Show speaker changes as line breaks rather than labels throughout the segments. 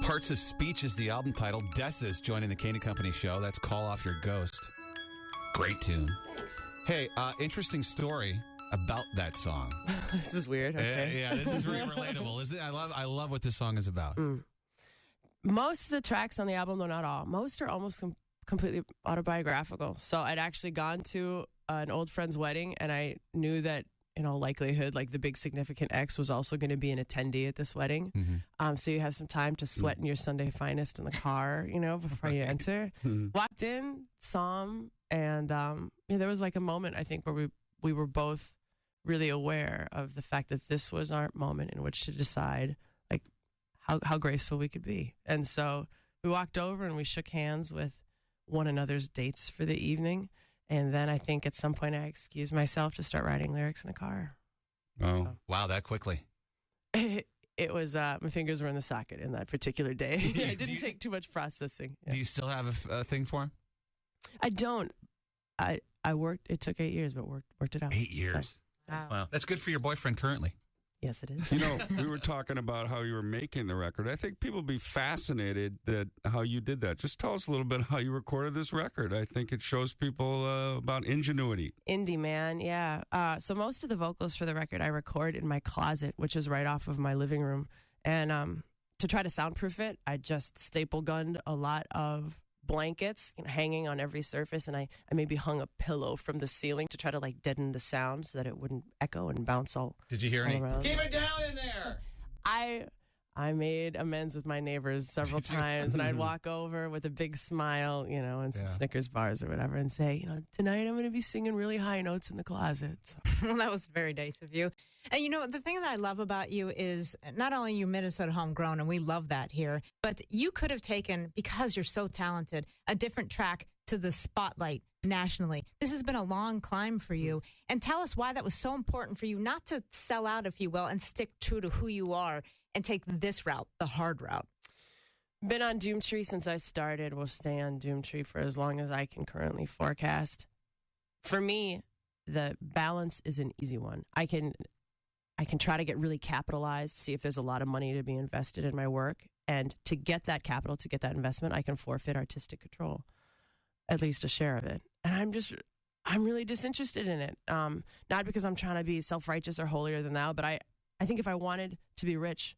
Parts of Speech is the album title. Dessa is joining the Kane & Company show. That's Call Off Your Ghost. Great tune.
Thanks.
Hey, interesting story about that song.
This is weird. Okay.
Yeah, this is really relatable. I love what this song is about.
Most of the tracks on the album, though not all, most are almost completely autobiographical. So I'd actually gone to an old friend's wedding, and I knew that in all likelihood, like the big significant ex was also going to be an attendee at this wedding.
Mm-hmm.
So you have some time to sweat in your Sunday finest in the car, before you enter. Walked in, saw him, and there was like a moment, I think, where we were both really aware of the fact that this was our moment in which to decide like how graceful we could be. And so we walked over and we shook hands with one another's dates for the evening. And then I think at some point I excused myself to start writing lyrics in the car.
Oh, so. Wow, that quickly.
It was, my fingers were in the socket in that particular day. It didn't take too much processing. Yeah.
Do you still have a thing for him?
I don't. I worked, it took 8 years, but worked it out.
8 years. Wow. That's good for your boyfriend currently.
Yes, it is.
We were talking about how you were making the record. I think people would be fascinated that how you did that. Just tell us a little bit how you recorded this record. I think it shows people about ingenuity.
Indie, man, yeah. So most of the vocals for the record I record in my closet, which is right off of my living room. And to try to soundproof it, I just staple gunned a lot of blankets hanging on every surface, and I maybe hung a pillow from the ceiling to try to like deaden the sound so that it wouldn't echo and bounce all.
Did you hear any?
Around.
Keep it down in there.
I made amends with my neighbors several times, and I'd walk over with a big smile, and some Snickers bars or whatever, and say, tonight I'm going to be singing really high notes in the closet. So.
Well, that was very nice of you. And the thing that I love about you is not only you Minnesota homegrown, and we love that here, but you could have taken, because you're so talented, a different track to the spotlight nationally. This has been a long climb for you. And tell us why that was so important for you, not to sell out, if you will, and stick true to who you are and take this route, the hard route.
Been on Doomtree since I started. Will stay on Doomtree for as long as I can currently forecast. For me, the balance is an easy one. I can try to get really capitalized, see if there's a lot of money to be invested in my work. And to get that capital, to get that investment, I can forfeit artistic control, at least a share of it. And I'm really disinterested in it. Not because I'm trying to be self-righteous or holier than thou, but I think if I wanted to be rich,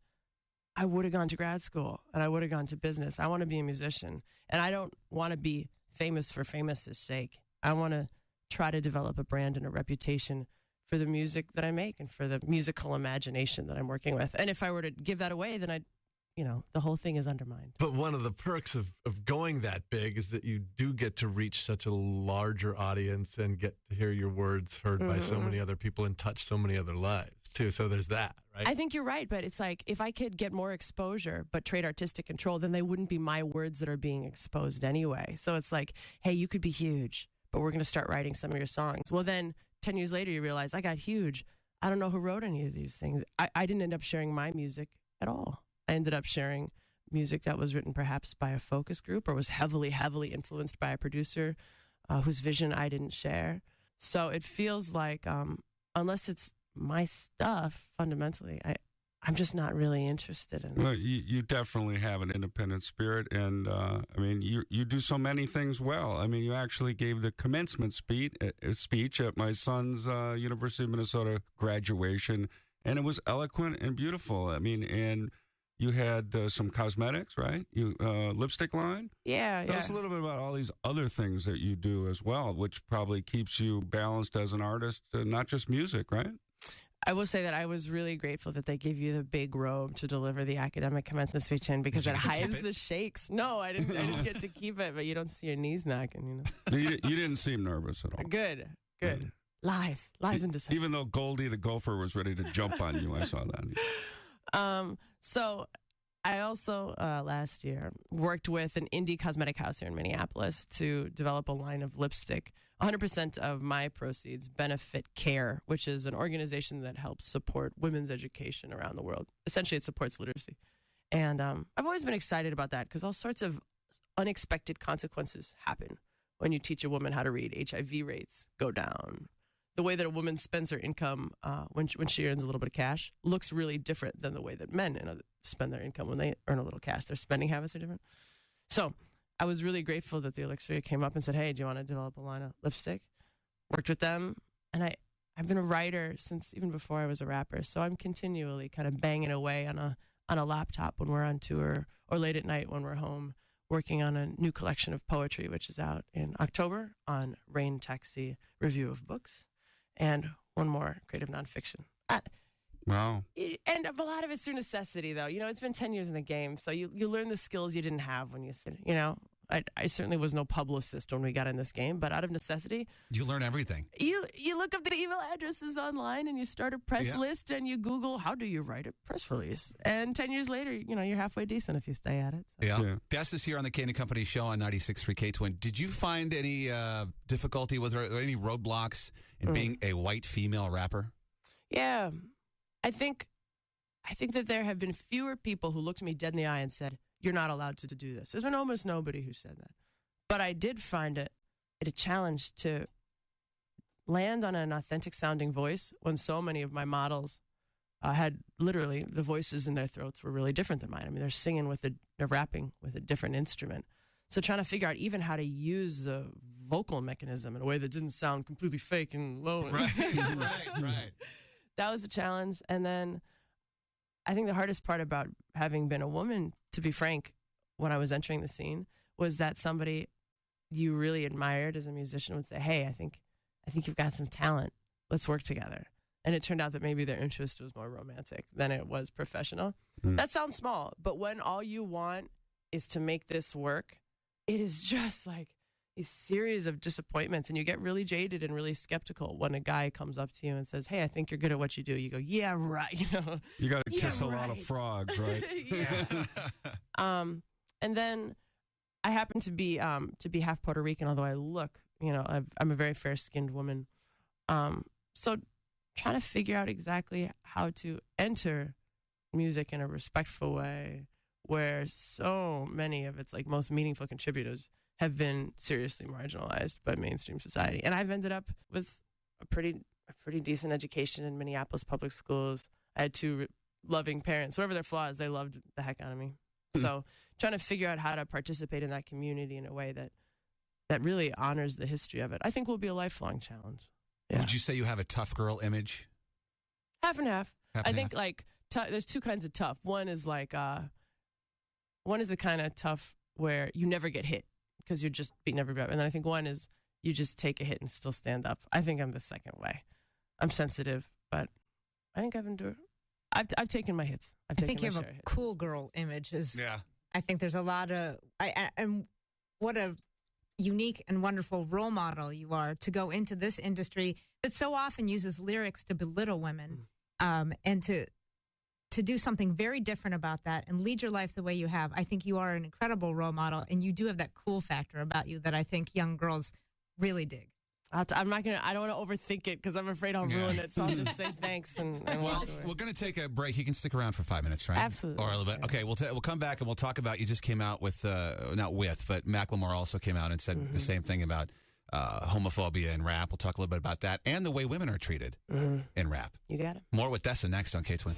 I would have gone to grad school and I would have gone to business. I want to be a musician, and I don't want to be famous for famous' sake. I want to try to develop a brand and a reputation for the music that I make and for the musical imagination that I'm working with. And if I were to give that away, then the whole thing is undermined.
But one of the perks of going that big is that you do get to reach such a larger audience and get to hear your words heard by so many other people and touch so many other lives too. So there's that, right?
I think you're right, but it's like if I could get more exposure but trade artistic control, then they wouldn't be my words that are being exposed anyway. So it's like, hey, you could be huge, but we're going to start writing some of your songs. Well, then 10 years later, you realize I got huge. I don't know who wrote any of these things. I didn't end up sharing my music at all. I ended up sharing music that was written perhaps by a focus group or was heavily, heavily influenced by a producer whose vision I didn't share. So it feels like unless it's my stuff, fundamentally, I'm just not really interested in it.
Well, you definitely have an independent spirit, and you do so many things well. You actually gave the commencement speech at my son's University of Minnesota graduation, and it was eloquent and beautiful. And you had some cosmetics, right? Lipstick line?
Yeah.
Tell us a little bit about all these other things that you do as well, which probably keeps you balanced as an artist, not just music, right?
I will say that I was really grateful that they gave you the big robe to deliver the academic commencement speech in, because it hides the shakes. No, I didn't get to keep it, but you don't see your knees knocking,
You didn't seem nervous at all.
Good. Lies and deception.
Even though Goldie the gopher was ready to jump on you, I saw that.
So I also last year worked with an indie cosmetic house here in Minneapolis to develop a line of lipstick. 100% of my proceeds benefit CARE, which is an organization that helps support women's education around the world. Essentially, it supports literacy. And I've always been excited about that because all sorts of unexpected consequences happen when you teach a woman how to read. HIV rates go down. the way that a woman spends her income when she earns a little bit of cash looks really different than the way that men spend their income when they earn a little cash. Their spending habits are different. So I was really grateful that the Elixir came up and said, hey, do you want to develop a line of lipstick? Worked with them. And I've been a writer since even before I was a rapper. So I'm continually kind of banging away on a laptop when we're on tour or late at night when we're home, working on a new collection of poetry, which is out in October on Rain Taxi Review of Books, and one more creative nonfiction.
Wow.
And a lot of it's through necessity, though. It's been 10 years in the game, so you learn the skills you didn't have when I certainly was no publicist when we got in this game, but out of necessity.
You learn everything.
You look up the email addresses online and you start a press list and you Google, how do you write a press release? And 10 years later, you're halfway decent if you stay at it. So.
Yeah. Dessa is here on the Kane & Company show on 96.3 K-Twin. Did you find any difficulty? Was there any roadblocks in being a white female rapper?
Yeah. I think that there have been fewer people who looked me dead in the eye and said, you're not allowed to do this. There's been almost nobody who said that. But I did find it a challenge to land on an authentic sounding voice when so many of my models had literally the voices in their throats were really different than mine. I mean, they're rapping with a different instrument. So trying to figure out even how to use the vocal mechanism in a way that didn't sound completely fake and low.
Right.
That was a challenge. And then I think the hardest part about having been a woman, to be frank, when I was entering the scene, was that somebody you really admired as a musician would say, hey, I think you've got some talent. Let's work together. And it turned out that maybe their interest was more romantic than it was professional. That sounds small, but when all you want is to make this work, it is just like a series of disappointments, and you get really jaded and really skeptical when a guy comes up to you and says, hey, I think you're good at what you do. You go, yeah, right.
You got to kiss a lot of frogs, right?
And then I happen to be half Puerto Rican, although I look, I'm a very fair-skinned woman. So trying to figure out exactly how to enter music in a respectful way where so many of its most meaningful contributors have been seriously marginalized by mainstream society. And I've ended up with a pretty decent education in Minneapolis public schools. I had two loving parents. Whatever their flaws, they loved the heck out of me. So trying to figure out how to participate in that community in a way that really honors the history of it, I think will be a lifelong challenge. Yeah.
Would you say you have a tough girl image?
Half and half. I think there's two kinds of tough. One is the kind of tough where you never get hit because you're just beating everybody up. And then I think one is you just take a hit and still stand up. I think I'm the second way. I'm sensitive, but I think I've endured. I've taken my hits.
I think you have a cool girl image. I think there's a lot of and what a unique and wonderful role model you are to go into this industry that so often uses lyrics to belittle women, and to do something very different about that and lead your life the way you have. I think you are an incredible role model, and you do have that cool factor about you that I think young girls really dig.
I don't want to overthink it because I'm afraid I'll ruin it. So I'll just say thanks.
Well, we're going to take a break. You can stick around for 5 minutes, right?
Absolutely.
Or a little bit. Okay, we'll come back and we'll talk about, you just came out with, but Macklemore also came out and said the same thing about homophobia in rap. We'll talk a little bit about that and the way women are treated in rap.
You got it.
More with Dessa next on K-Twin.